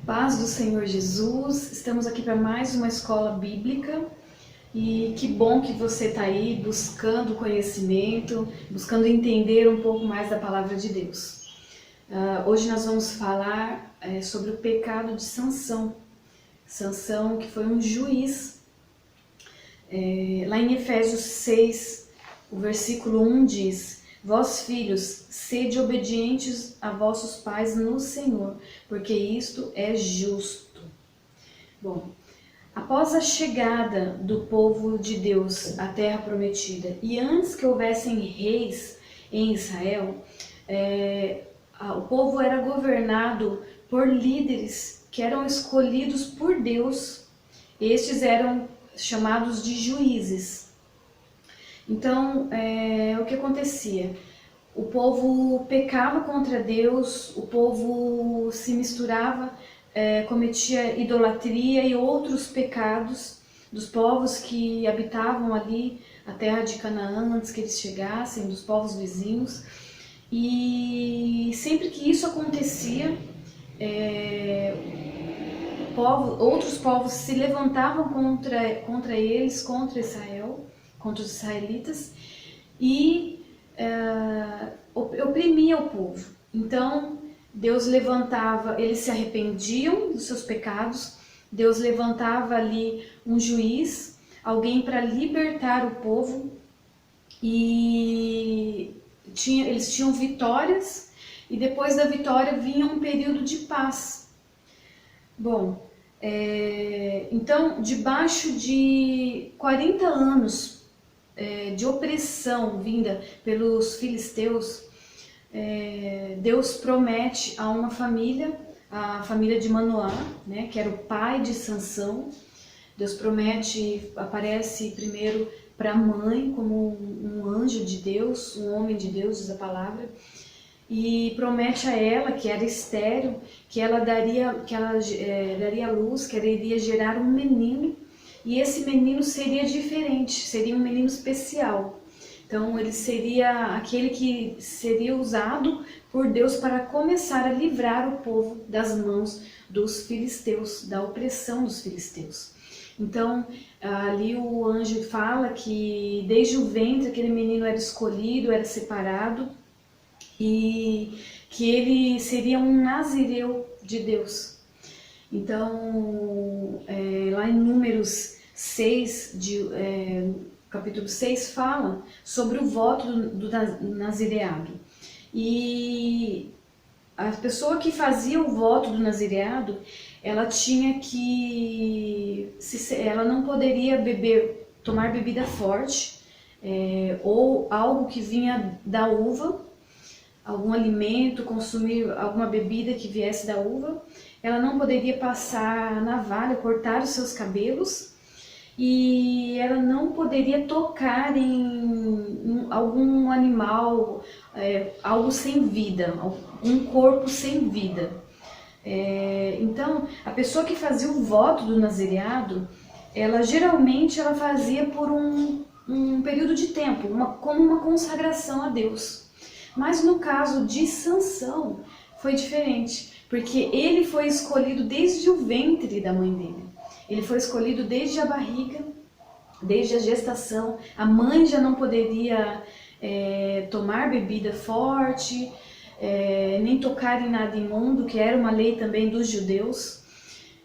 Paz do Senhor Jesus, estamos aqui para mais uma escola bíblica e que bom que você está aí buscando conhecimento, buscando entender um pouco mais da palavra de Deus. Hoje nós vamos falar sobre o pecado de Sansão. Sansão, que foi um juiz. Lá em Efésios 6, o versículo 1 diz: Vós, filhos, sede obedientes a vossos pais no Senhor, porque isto é justo. Bom, após a chegada do povo de Deus à terra prometida e antes que houvessem reis em Israel, o povo era governado por líderes que eram escolhidos por Deus. Estes eram chamados de juízes. Então, o que acontecia? O povo pecava contra Deus, o povo se misturava, cometia idolatria e outros pecados dos povos que habitavam ali a terra de Canaã antes que eles chegassem, dos povos vizinhos. E sempre que isso acontecia, outros povos se levantavam contra eles, contra Israel, contra os israelitas, e oprimia o povo. Então Deus levantava, eles se arrependiam dos seus pecados, Deus levantava ali um juiz, alguém para libertar o povo, e eles tinham vitórias, e depois da vitória vinha um período de paz. Bom, então, debaixo de 40 anos de opressão vinda pelos filisteus, Deus promete a uma família, a família de Manoá, né, que era o pai de Sansão. Deus promete, aparece primeiro para a mãe como um anjo de Deus, um homem de Deus, diz a palavra, e promete a ela, que era estéril, que ela daria luz, que ela iria gerar um menino, e esse menino seria diferente, seria um menino especial. Então ele seria aquele que seria usado por Deus para começar a livrar o povo das mãos dos filisteus, da opressão dos filisteus. Então ali o anjo fala que desde o ventre aquele menino era escolhido, era separado, e que ele seria um nazireu de Deus. Então, lá em Números 6, capítulo 6, fala sobre o voto do nazireado. E a pessoa que fazia o voto do nazireado, ela tinha que... ela não poderia tomar bebida forte, ou algo que vinha da uva, algum alimento, consumir alguma bebida que viesse da uva. Ela não poderia passar navalha, cortar os seus cabelos, e ela não poderia tocar em algum animal, algo sem vida, um corpo sem vida. Então, a pessoa que fazia o voto do nazireado, geralmente ela fazia por um período de tempo, como uma consagração a Deus. Mas no caso de Sansão foi diferente, porque ele foi escolhido desde o ventre da mãe dele. Ele foi escolhido desde a barriga, desde a gestação. A mãe já não poderia tomar bebida forte, nem tocar em nada imundo, que era uma lei também dos judeus.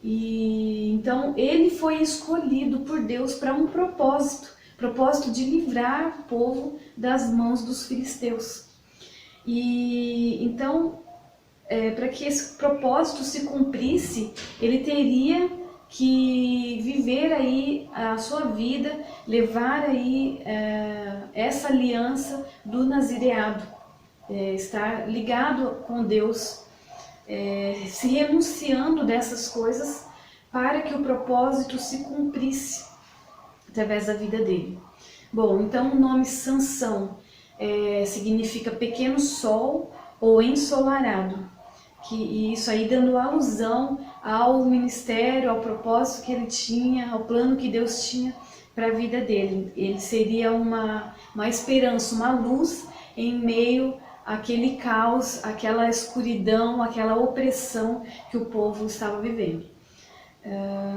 E então ele foi escolhido por Deus para um propósito de livrar o povo das mãos dos filisteus. E então, para que esse propósito se cumprisse, ele teria que viver aí a sua vida, levar aí essa aliança do nazireado, estar ligado com Deus, se renunciando dessas coisas para que o propósito se cumprisse através da vida dele. Bom, então o nome Sansão significa pequeno sol ou ensolarado, e isso aí dando alusão ao ministério, ao propósito que ele tinha, ao plano que Deus tinha para a vida dele. Ele seria uma esperança, uma luz em meio aquele caos, aquela escuridão, aquela opressão que o povo estava vivendo.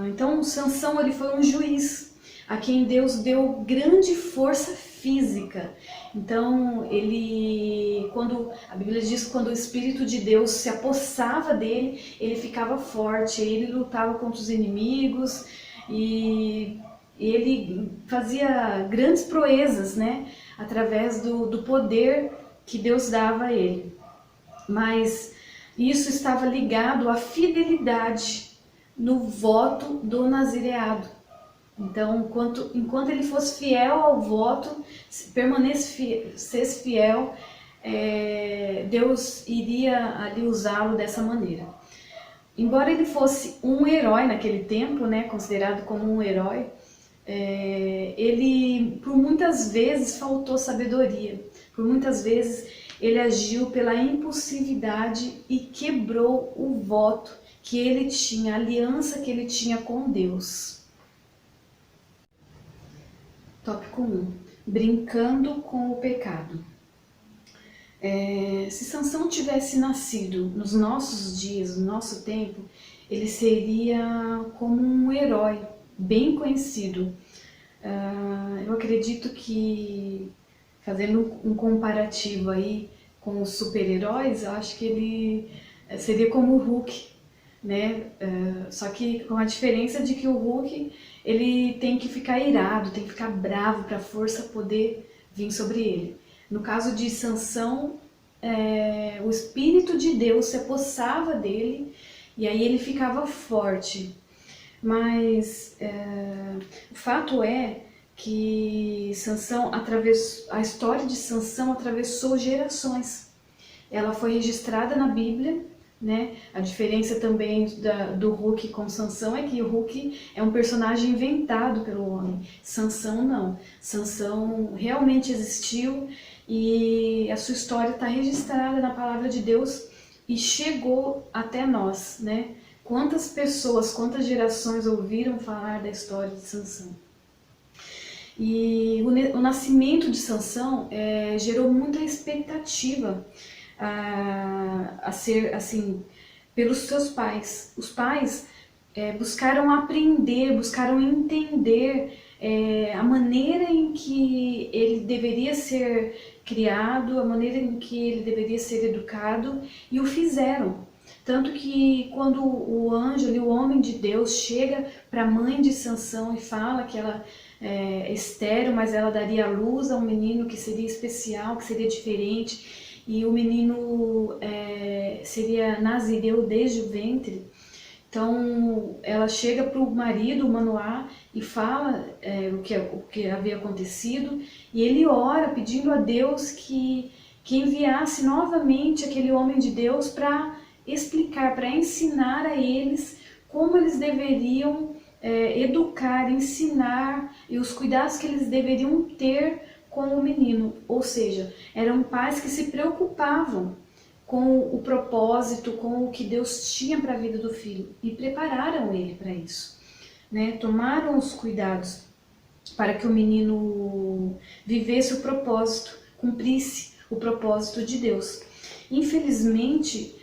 Então Sansão, ele foi um juiz a quem Deus deu grande força física. Então quando a Bíblia diz que quando o Espírito de Deus se apossava dele, ele ficava forte, ele lutava contra os inimigos e ele fazia grandes proezas, né, através do poder que Deus dava a ele. Mas isso estava ligado à fidelidade no voto do nazireado. Então, enquanto ele fosse fiel ao voto, permanecesse fiel, Deus iria ali usá-lo dessa maneira. Embora ele fosse um herói naquele tempo, né, considerado como um herói, ele por muitas vezes faltou sabedoria, por muitas vezes ele agiu pela impulsividade e quebrou o voto que ele tinha, a aliança que ele tinha com Deus. Tópico 1. Brincando com o pecado. Se Sansão tivesse nascido nos nossos dias, no nosso tempo, ele seria como um herói bem conhecido. Eu acredito que, fazendo um comparativo aí com os super-heróis, eu acho que ele seria como o Hulk, né? Só que com a diferença de que o Hulk, ele tem que ficar irado, tem que ficar bravo para a força poder vir sobre ele. No caso de Sansão, o Espírito de Deus se apossava dele e aí ele ficava forte. Mas o fato é que a história de Sansão atravessou gerações. Ela foi registrada na Bíblia, né? A diferença também do Hulk com Sansão é que o Hulk é um personagem inventado pelo homem. Sansão não. Sansão realmente existiu e a sua história está registrada na palavra de Deus e chegou até nós, né? Quantas pessoas, quantas gerações ouviram falar da história de Sansão? E o nascimento de Sansão gerou muita expectativa a ser assim pelos seus pais. Os pais buscaram aprender, buscaram entender a maneira em que ele deveria ser criado, a maneira em que ele deveria ser educado, e o fizeram. Tanto que quando o anjo, o homem de Deus, chega para a mãe de Sansão e fala que ela é estéril, mas ela daria à luz a um menino que seria especial, que seria diferente, e o menino seria nazireu desde o ventre. Então ela chega para o marido, o Manoá, e fala o que havia acontecido, e ele ora pedindo a Deus que enviasse novamente aquele homem de Deus para explicar, para ensinar a eles como eles deveriam educar, ensinar e os cuidados que eles deveriam ter com o menino. Ou seja, eram pais que se preocupavam com o propósito, com o que Deus tinha para a vida do filho e prepararam ele para isso, né? Tomaram os cuidados para que o menino vivesse o propósito, cumprisse o propósito de Deus. Infelizmente,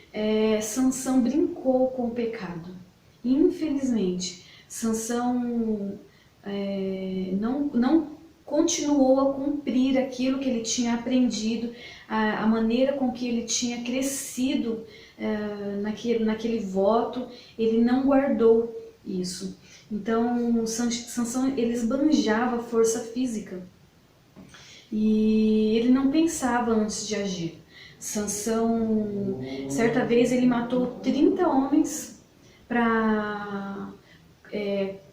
Sansão brincou com o pecado. Infelizmente, Sansão não continuou a cumprir aquilo que ele tinha aprendido, a maneira com que ele tinha crescido naquele voto, ele não guardou isso. Então, Sansão, ele esbanjava força física e ele não pensava antes de agir. Sansão, certa vez, ele matou 30 homens para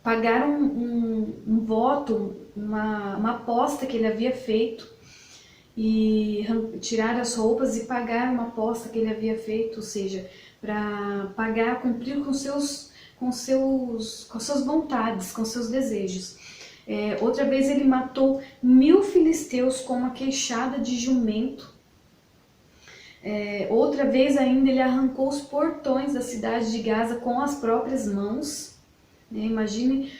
pagar um voto, uma aposta que ele havia feito, e tirar as roupas e pagar uma aposta que ele havia feito, ou seja, para pagar, cumprir com suas vontades, com seus desejos. Outra vez ele matou 1000 filisteus com uma queixada de jumento. Outra vez ainda ele arrancou os portões da cidade de Gaza com as próprias mãos. Imagine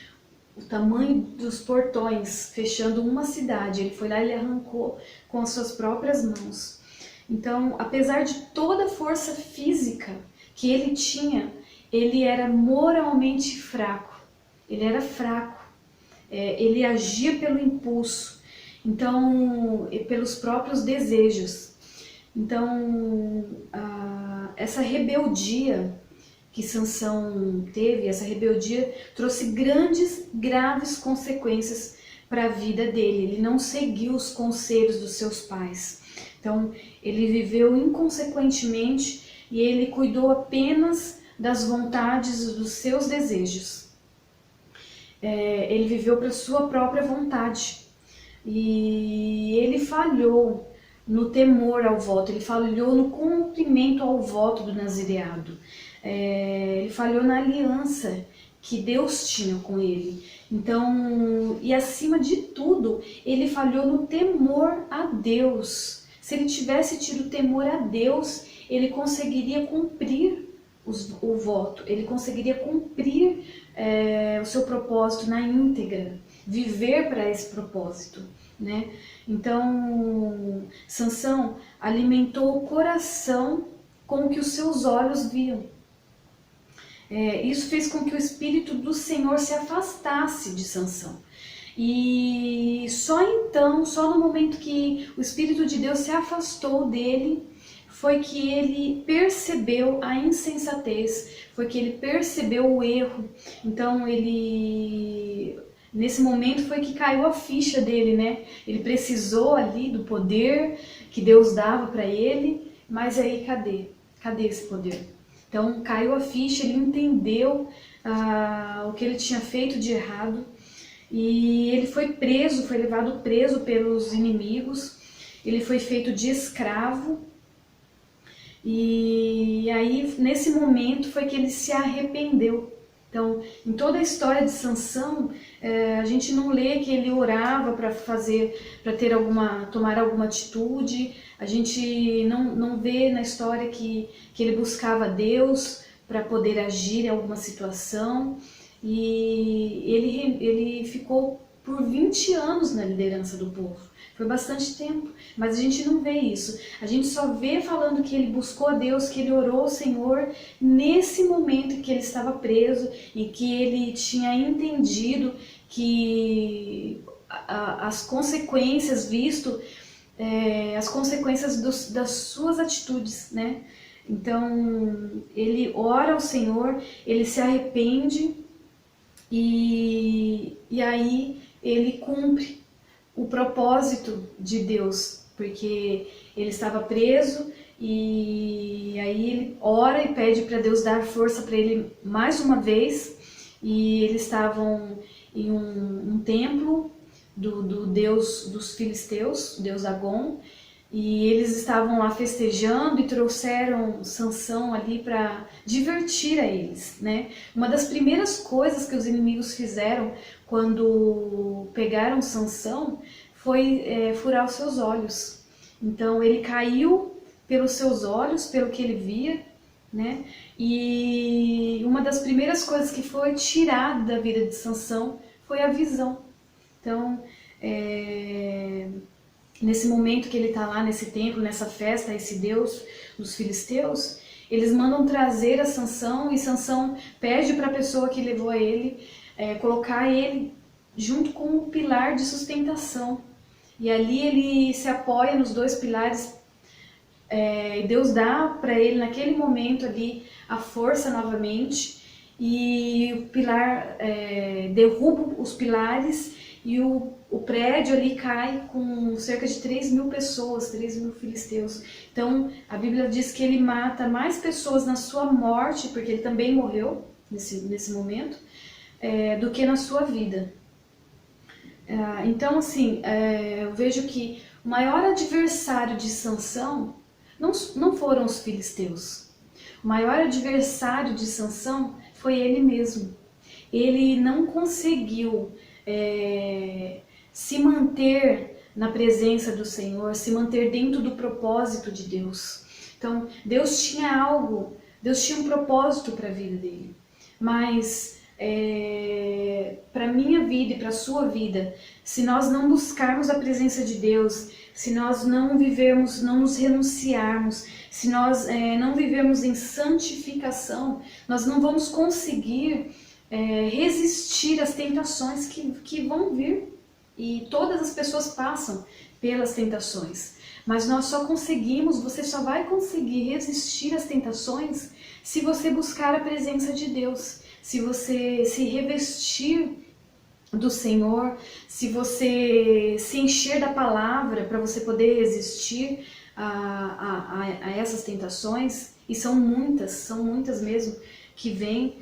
o tamanho dos portões fechando uma cidade. Ele foi lá e ele arrancou com as suas próprias mãos. Então, apesar de toda a força física que ele tinha, ele era moralmente fraco. Ele era fraco. Ele agia pelo impulso, então, pelos próprios desejos. Então, essa rebeldia que Sansão teve, essa rebeldia trouxe grandes, graves consequências para a vida dele. Ele não seguiu os conselhos dos seus pais. Então, ele viveu inconsequentemente e ele cuidou apenas das vontades dos seus desejos. Ele viveu para sua própria vontade e ele falhou no temor ao voto, ele falhou no cumprimento ao voto do nazireado, ele falhou na aliança que Deus tinha com ele. Então, e acima de tudo, ele falhou no temor a Deus. Se ele tivesse tido temor a Deus, ele conseguiria cumprir o voto, ele conseguiria cumprir o seu propósito na íntegra, viver para esse propósito, né? Então, Sansão alimentou o coração com o que os seus olhos viam. Isso fez com que o Espírito do Senhor se afastasse de Sansão. E só então, só no momento que o Espírito de Deus se afastou dele, foi que ele percebeu a insensatez, foi que ele percebeu o erro. Então nesse momento foi que caiu a ficha dele, né? Ele precisou ali do poder que Deus dava para ele, mas aí cadê? Cadê esse poder? Então caiu a ficha, ele entendeu o que ele tinha feito de errado e ele foi preso, foi levado preso pelos inimigos, ele foi feito de escravo. E aí, nesse momento, foi que ele se arrependeu. Então, em toda a história de Sansão, a gente não lê que ele orava para tomar alguma atitude. A gente não vê na história que ele buscava Deus para poder agir em alguma situação. E ele ficou por 20 anos na liderança do povo. Foi bastante tempo, mas a gente não vê isso. A gente só vê falando que ele buscou a Deus, que ele orou ao Senhor nesse momento que ele estava preso e que ele tinha entendido que as consequências, as consequências das suas atitudes, né? Então, ele ora ao Senhor, ele se arrepende e aí ele cumpre o propósito de Deus, porque ele estava preso e aí ele ora e pede para Deus dar força para ele mais uma vez, e eles estavam em um templo do deus dos filisteus, o deus Dagon, e eles estavam lá festejando e trouxeram Sansão ali para divertir a eles, né? Uma das primeiras coisas que os inimigos fizeram quando pegaram Sansão foi furar os seus olhos. Então ele caiu pelos seus olhos, pelo que ele via, né? E uma das primeiras coisas que foi tirada da vida de Sansão foi a visão. Então, nesse momento que ele está lá nesse templo, nessa festa, esse deus dos filisteus, eles mandam trazer a Sansão e Sansão pede para a pessoa que levou a ele colocar ele junto com o pilar de sustentação. E ali ele se apoia nos dois pilares. Deus dá para ele naquele momento ali a força novamente, e o pilar derruba os pilares e o prédio ali cai com cerca de 3.000 pessoas, 3.000 filisteus. Então a Bíblia diz que ele mata mais pessoas na sua morte, porque ele também morreu nesse momento, do que na sua vida. Então assim, eu vejo que o maior adversário de Sansão não foram os filisteus. O maior adversário de Sansão foi ele mesmo. Ele não conseguiu se manter na presença do Senhor, se manter dentro do propósito de Deus. Então, Deus tinha um propósito para a vida dele. Mas, para a minha vida e para a sua vida, se nós não buscarmos a presença de Deus, se nós não vivermos, não nos renunciarmos, se nós não vivermos em santificação, nós não vamos conseguir resistir às tentações que vão vir. E todas as pessoas passam pelas tentações. Mas nós só conseguimos, você só vai conseguir resistir às tentações se você buscar a presença de Deus, se você se revestir do Senhor, se você se encher da palavra para você poder resistir a essas tentações. E são muitas mesmo que vêm.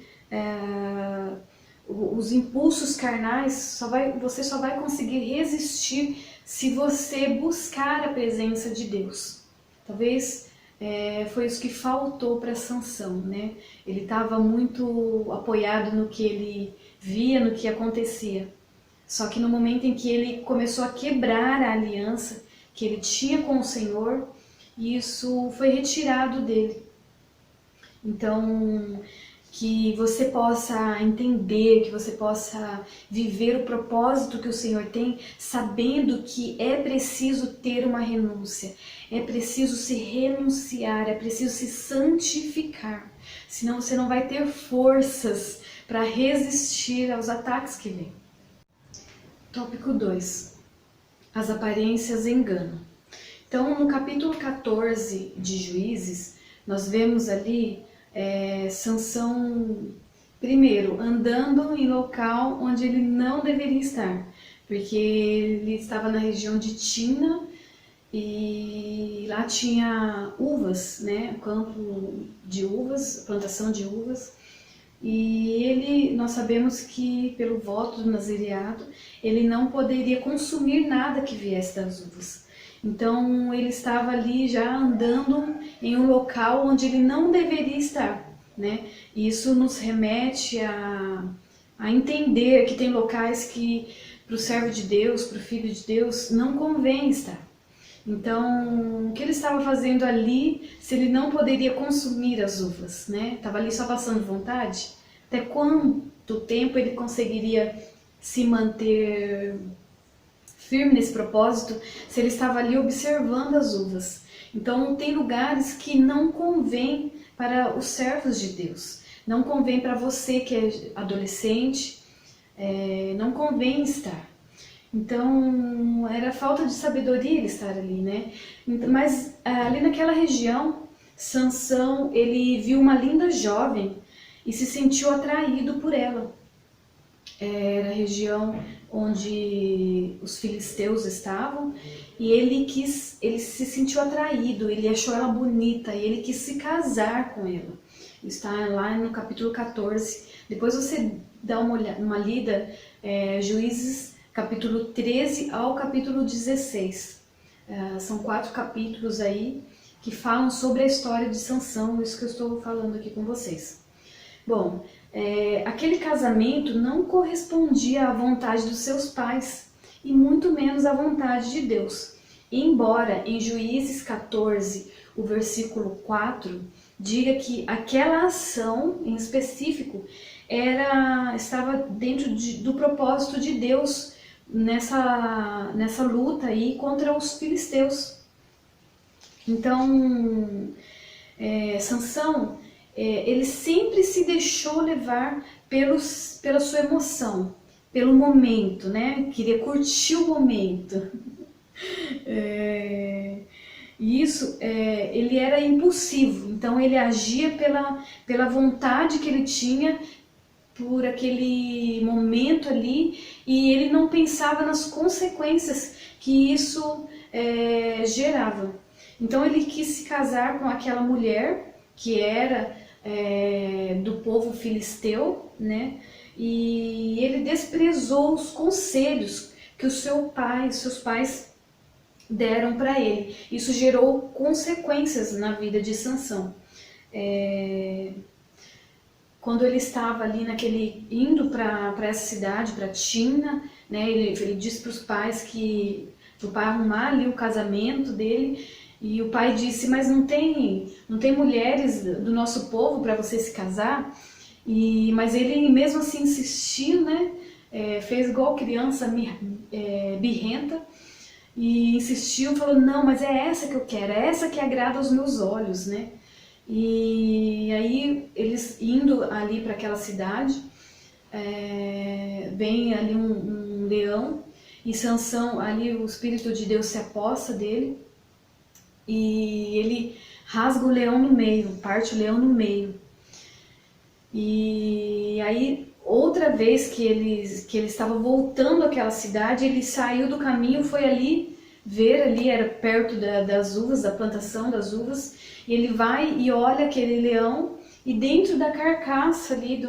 Os impulsos carnais, você só vai conseguir resistir se você buscar a presença de Deus. Talvez foi isso que faltou para Sansão, né? Ele estava muito apoiado no que ele via, no que acontecia. Só que no momento em que ele começou a quebrar a aliança que ele tinha com o Senhor, isso foi retirado dele. Então, que você possa entender, que você possa viver o propósito que o Senhor tem, sabendo que é preciso ter uma renúncia, é preciso se renunciar, é preciso se santificar, senão você não vai ter forças para resistir aos ataques que vêm. Tópico 2. As aparências enganam. Então, no capítulo 14 de Juízes, nós vemos ali Sansão, primeiro, andando em local onde ele não deveria estar, porque ele estava na região de Timna e lá tinha uvas, né, campo de uvas, plantação de uvas, e nós sabemos que pelo voto do nazireado, ele não poderia consumir nada que viesse das uvas. Então ele estava ali já andando em um local onde ele não deveria estar, né? E isso nos remete a entender que tem locais que para o servo de Deus, para o filho de Deus, não convém estar. Então, o que ele estava fazendo ali, se ele não poderia consumir as uvas, né? Estava ali só passando vontade? Até quanto tempo ele conseguiria se manter firme nesse propósito se ele estava ali observando as uvas? Então, tem lugares que não convém para os servos de Deus. Não convém para você que é adolescente, não convém estar. Então, era falta de sabedoria ele estar ali, né? Mas ali naquela região, Sansão, ele viu uma linda jovem e se sentiu atraído por ela. Era a região onde os filisteus estavam e ele se sentiu atraído, ele achou ela bonita e ele quis se casar com ela. Está lá no capítulo 14. Depois você dá uma lida, Juízes capítulo 13 ao capítulo 16. São 4 capítulos aí que falam sobre a história de Sansão, isso que eu estou falando aqui com vocês. Bom, aquele casamento não correspondia à vontade dos seus pais e muito menos à vontade de Deus. Embora em Juízes 14, o versículo 4, diga que aquela ação em específico estava dentro do propósito de Deus nessa luta aí contra os filisteus. Então, Sansão, ele sempre se deixou levar pela sua emoção, pelo momento, né? Queria curtir o momento. E isso, ele era impulsivo, então ele agia pela vontade que ele tinha por aquele momento ali e ele não pensava nas consequências que isso gerava. Então ele quis se casar com aquela mulher que era do povo filisteu, né? E ele desprezou os conselhos que seus pais deram para ele. Isso gerou consequências na vida de Sansão. Quando ele estava ali indo para essa cidade, para Timna, né, ele disse para os pais para o pai arrumar ali o casamento dele, e o pai disse, mas não tem mulheres do nosso povo para você se casar? Mas ele mesmo assim insistiu, né, fez igual criança birrenta, e insistiu, falou, não, mas é essa que eu quero, é essa que agrada aos meus olhos, né? E aí eles indo ali para aquela cidade, vem ali um leão, e Sansão, ali o Espírito de Deus se aposta dele, e ele rasga o leão no meio, parte o leão no meio. E aí, outra vez que ele estava voltando àquela cidade, ele saiu do caminho, foi ali ver, ali era perto das uvas, da plantação das uvas, e ele vai e olha aquele leão, e dentro da carcaça ali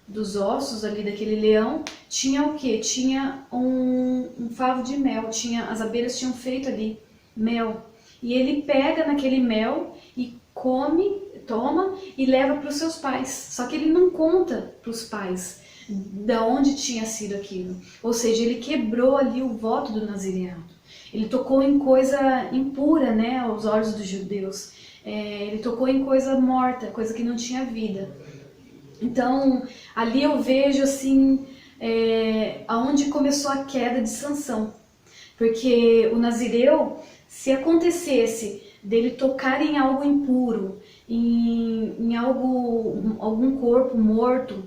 dos ossos ali daquele leão, tinha o quê? Tinha um favo de mel, as abelhas tinham feito ali mel. E ele pega naquele mel e come, toma e leva para os seus pais. Só que ele não conta para os pais da onde tinha sido aquilo. Ou seja, ele quebrou ali o voto do nazireado. Ele tocou em coisa impura, né, aos olhos dos judeus. Ele tocou em coisa morta, coisa que não tinha vida. Então, ali eu vejo assim, aonde começou a queda de Sansão. Porque o nazireu, se acontecesse dele tocar em algo impuro, em algum corpo morto,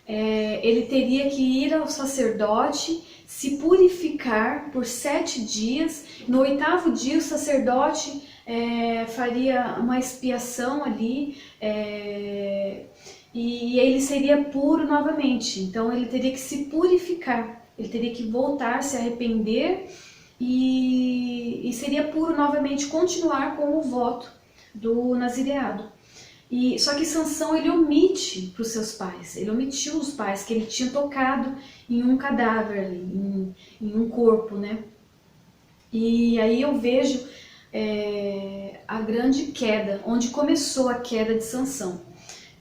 ele teria que ir ao sacerdote, se purificar por 7 dias. No 8º dia o sacerdote faria uma expiação ali, e ele seria puro novamente. Então ele teria que se purificar, ele teria que voltar, se arrepender e seria puro novamente, continuar com o voto do nazireado. Só que Sansão, ele omite para os seus pais, ele omitiu os pais que ele tinha tocado em um cadáver, ali, em um corpo, né? E aí eu vejo a grande queda, onde começou a queda de Sansão.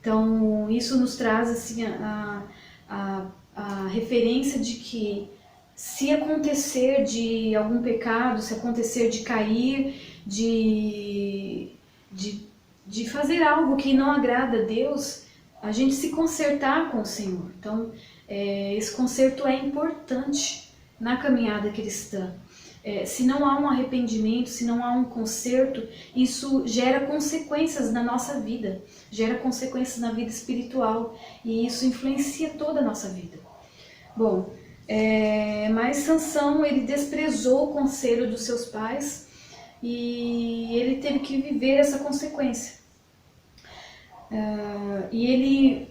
Então isso nos traz assim a referência de que se acontecer de algum pecado, se acontecer de cair, de fazer algo que não agrada a Deus, a gente se consertar com o Senhor. Então, esse conserto é importante na caminhada cristã. Se não há um arrependimento, se não há um conserto, isso gera consequências na nossa vida, gera consequências na vida espiritual, e isso influencia toda a nossa vida. Bom, mas Sansão, ele desprezou o conselho dos seus pais e ele teve que viver essa consequência. E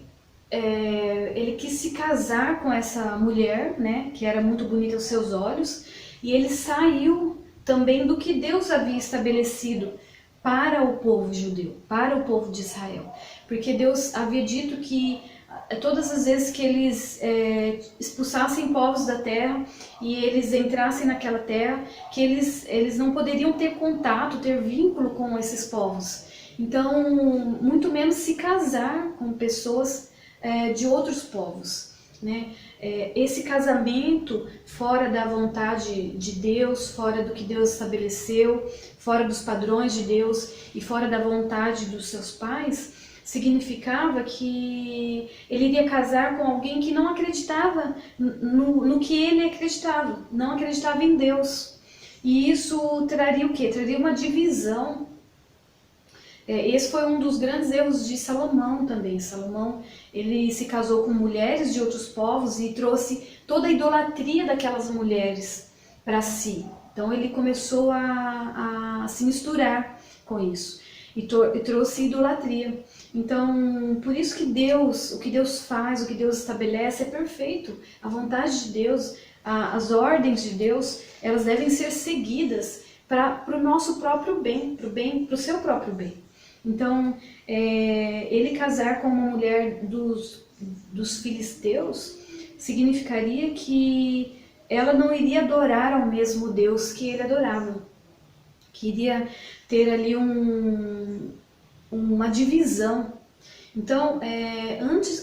ele quis se casar com essa mulher, né, que era muito bonita aos seus olhos, e ele saiu também do que Deus havia estabelecido para o povo judeu, para o povo de Israel. Porque Deus havia dito que todas as vezes que eles expulsassem povos da terra e eles entrassem naquela terra, que eles não poderiam ter contato, ter vínculo com esses povos. Então, muito menos se casar com pessoas de outros povos, né? Esse casamento fora da vontade de Deus, fora do que Deus estabeleceu, fora dos padrões de Deus e fora da vontade dos seus pais, significava que ele iria casar com alguém que não acreditava no que ele acreditava, não acreditava em Deus. E isso traria o quê? Traria uma divisão. Esse foi um dos grandes erros de Salomão também. Salomão, ele se casou com mulheres de outros povos e trouxe toda a idolatria daquelas mulheres para si. Então ele começou a se misturar com isso e trouxe idolatria. Então, por isso que Deus, o que Deus faz, o que Deus estabelece é perfeito. A vontade de Deus, as ordens de Deus, elas devem ser seguidas para o nosso próprio bem, para o seu próprio bem. Então, ele casar com uma mulher dos filisteus significaria que ela não iria adorar ao mesmo Deus que ele adorava, que iria ter ali uma divisão. Então,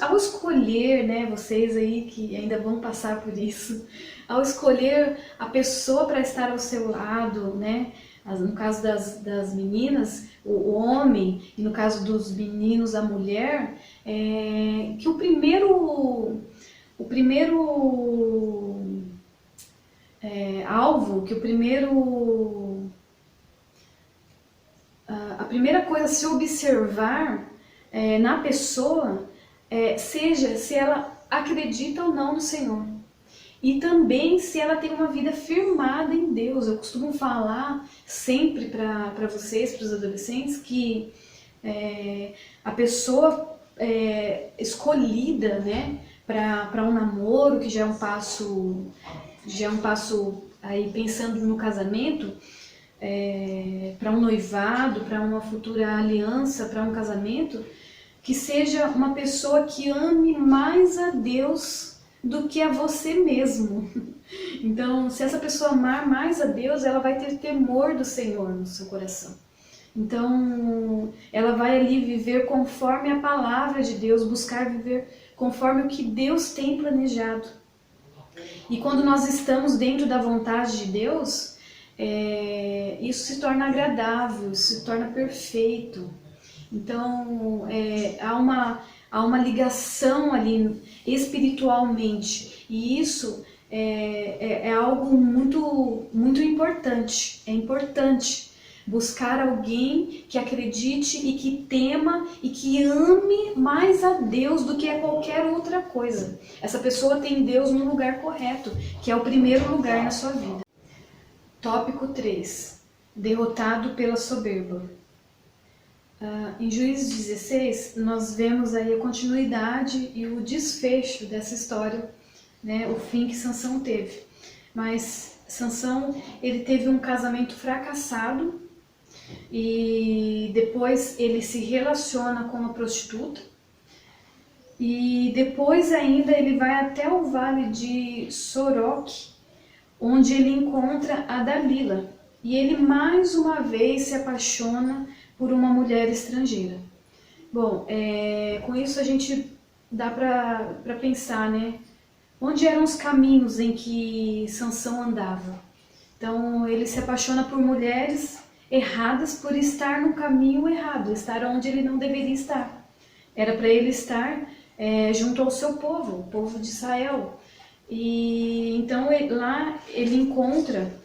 ao escolher, né, vocês aí que ainda vão passar por isso, ao escolher a pessoa para estar ao seu lado, né, no caso das meninas, o homem, e no caso dos meninos, a mulher, que o primeiro alvo, que a primeira coisa a se observar na pessoa seja se ela acredita ou não no Senhor. E também se ela tem uma vida firmada em Deus. Eu costumo falar sempre para vocês, para os adolescentes, que a pessoa escolhida, né, para um namoro, que já é um passo aí pensando no casamento, para um noivado, para uma futura aliança, para um casamento, que seja uma pessoa que ame mais a Deus do que a você mesmo. Então, se essa pessoa amar mais a Deus, ela vai ter temor do Senhor no seu coração. Então, ela vai ali viver conforme a palavra de Deus, buscar viver conforme o que Deus tem planejado. E quando nós estamos dentro da vontade de Deus, isso se torna agradável, isso se torna perfeito. Então, há uma ligação ali espiritualmente, e isso é algo muito, muito importante. É importante buscar alguém que acredite e que tema e que ame mais a Deus do que a qualquer outra coisa. Essa pessoa tem Deus no lugar correto, que é o primeiro lugar na sua vida. Tópico 3. Derrotado pela soberba. Em Juízes 16, nós vemos aí a continuidade e o desfecho dessa história, né, o fim que Sansão teve. Mas Sansão, ele teve um casamento fracassado e depois ele se relaciona com uma prostituta e depois ainda ele vai até o vale de Soroque, onde ele encontra a Dalila e ele mais uma vez se apaixona por uma mulher estrangeira. Bom, com isso a gente dá para pensar, né? Onde eram os caminhos em que Sansão andava? Então ele se apaixona por mulheres erradas por estar no caminho errado, estar onde ele não deveria estar. Era para ele estar junto ao seu povo, o povo de Israel. E então lá ele encontra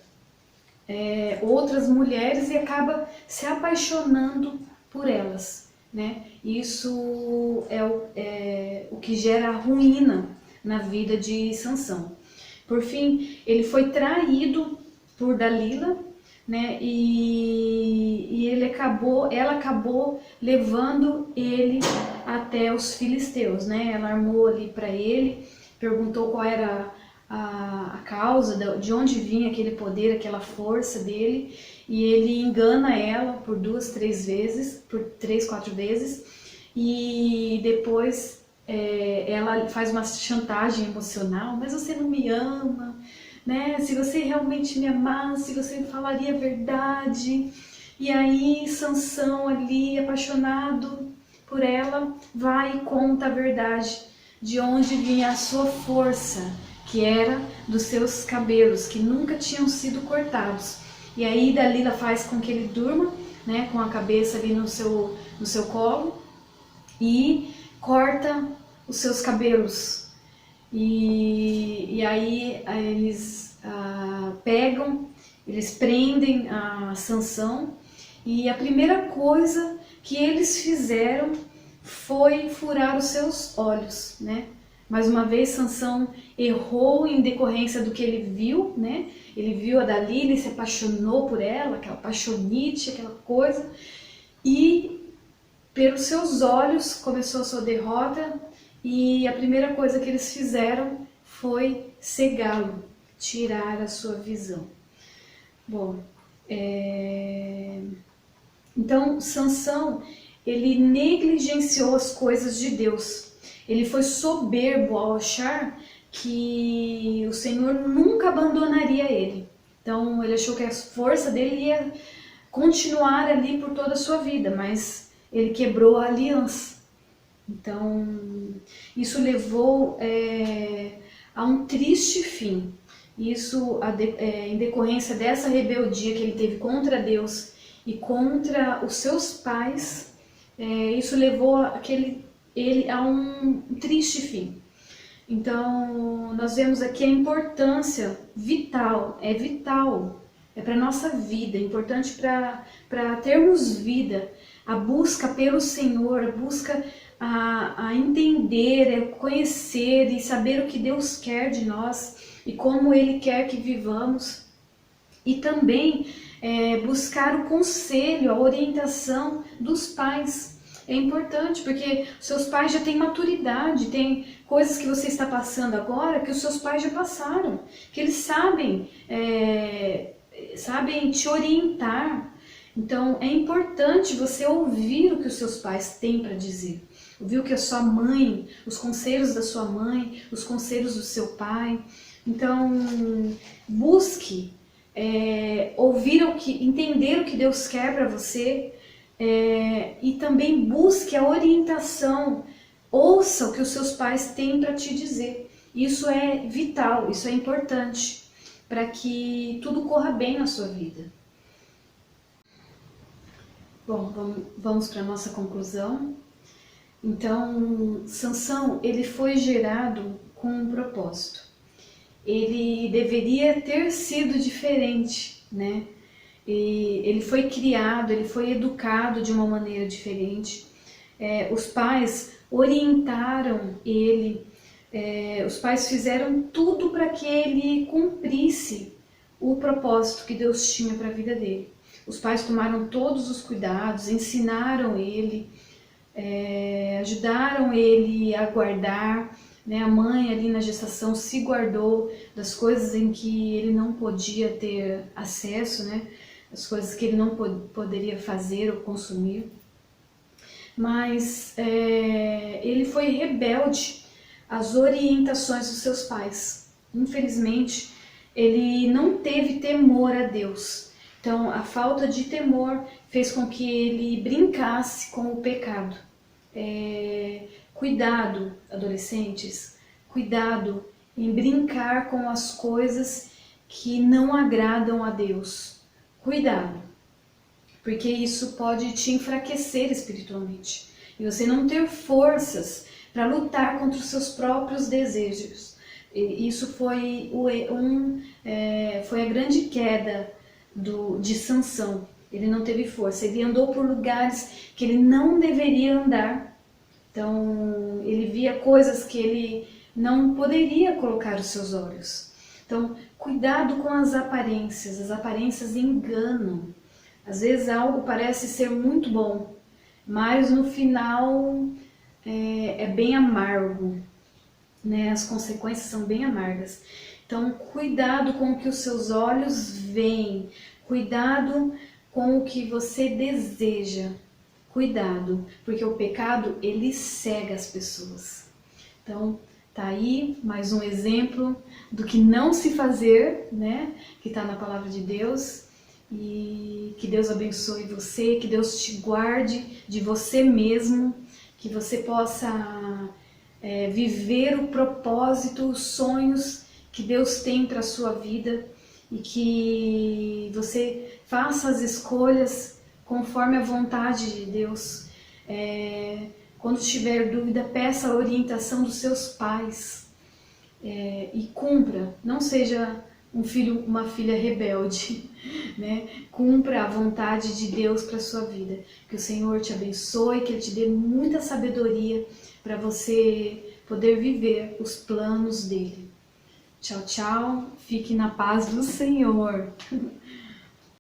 outras mulheres e acaba se apaixonando por elas, né? Isso é o que gera a ruína na vida de Sansão. Por fim, ele foi traído por Dalila, né? E ela acabou levando ele até os filisteus, né? Ela armou ali para ele, perguntou qual era a causa, de onde vinha aquele poder, aquela força dele, e ele engana ela por 2, 3 vezes, por 3, 4 vezes, e depois ela faz uma chantagem emocional: mas você não me ama, né? Se você realmente me amasse, você falaria a verdade. E aí Sansão ali, apaixonado por ela, vai e conta a verdade, de onde vinha a sua força, que era dos seus cabelos, que nunca tinham sido cortados. E aí Dalila faz com que ele durma, né, com a cabeça ali no seu colo, e corta os seus cabelos. E aí eles eles prendem a Sansão, e a primeira coisa que eles fizeram foi furar os seus olhos, né? Mais uma vez, Sansão errou em decorrência do que ele viu, né? Ele viu a Dalila e se apaixonou por ela, aquela paixonite, aquela coisa. E pelos seus olhos começou a sua derrota, e a primeira coisa que eles fizeram foi cegá-lo, tirar a sua visão. Bom, então Sansão, ele negligenciou as coisas de Deus. Ele foi soberbo ao achar que o Senhor nunca abandonaria ele. Então ele achou que a força dele ia continuar ali por toda a sua vida, mas ele quebrou a aliança. Então isso levou a um triste fim. Isso em decorrência dessa rebeldia que ele teve contra Deus e contra os seus pais, isso levou ele a um triste fim. Então, nós vemos aqui a importância vital, é para a nossa vida, é importante para termos vida, a busca pelo Senhor, a busca a entender, a conhecer e saber o que Deus quer de nós e como Ele quer que vivamos. E também buscar o conselho, a orientação dos pais. É importante, porque seus pais já têm maturidade, tem coisas que você está passando agora que os seus pais já passaram, que eles sabem te orientar. Então é importante você ouvir o que os seus pais têm para dizer, ouvir o que a sua mãe, os conselhos da sua mãe, os conselhos do seu pai. Então busque entender o que Deus quer para você, e também busque a orientação, ouça o que os seus pais têm para te dizer. Isso é vital, isso é importante para que tudo corra bem na sua vida. Bom, vamos para a nossa conclusão. Então, Sansão, ele foi gerado com um propósito. Ele deveria ter sido diferente, né? E ele foi criado, ele foi educado de uma maneira diferente. Os pais orientaram ele, os pais fizeram tudo para que ele cumprisse o propósito que Deus tinha para a vida dele. Os pais tomaram todos os cuidados, ensinaram ele, ajudaram ele a guardar, né? A mãe ali na gestação se guardou das coisas em que ele não podia ter acesso, né? As coisas que ele não poderia fazer ou consumir. Mas ele foi rebelde às orientações dos seus pais. Infelizmente, ele não teve temor a Deus. Então, a falta de temor fez com que ele brincasse com o pecado. Cuidado, adolescentes, cuidado em brincar com as coisas que não agradam a Deus. Cuidado, porque isso pode te enfraquecer espiritualmente e você não ter forças para lutar contra os seus próprios desejos. Isso foi a grande queda de Sansão. Ele não teve força, ele andou por lugares que ele não deveria andar. Então, ele via coisas que ele não poderia colocar os seus olhos. Então, cuidado com as aparências enganam. Às vezes algo parece ser muito bom, mas no final é bem amargo, né? As consequências são bem amargas. Então, cuidado com o que os seus olhos veem, cuidado com o que você deseja. Cuidado, porque o pecado, ele cega as pessoas. Então, tá aí mais um exemplo do que não se fazer, né? Que está na palavra de Deus. E que Deus abençoe você, que Deus te guarde de você mesmo, que você possa viver o propósito, os sonhos que Deus tem para a sua vida e que você faça as escolhas conforme a vontade de Deus. Quando tiver dúvida, peça a orientação dos seus pais e cumpra. Não seja um filho, uma filha rebelde, né? Cumpra a vontade de Deus para a sua vida. Que o Senhor te abençoe, que Ele te dê muita sabedoria para você poder viver os planos dele. Tchau, tchau. Fique na paz do Senhor.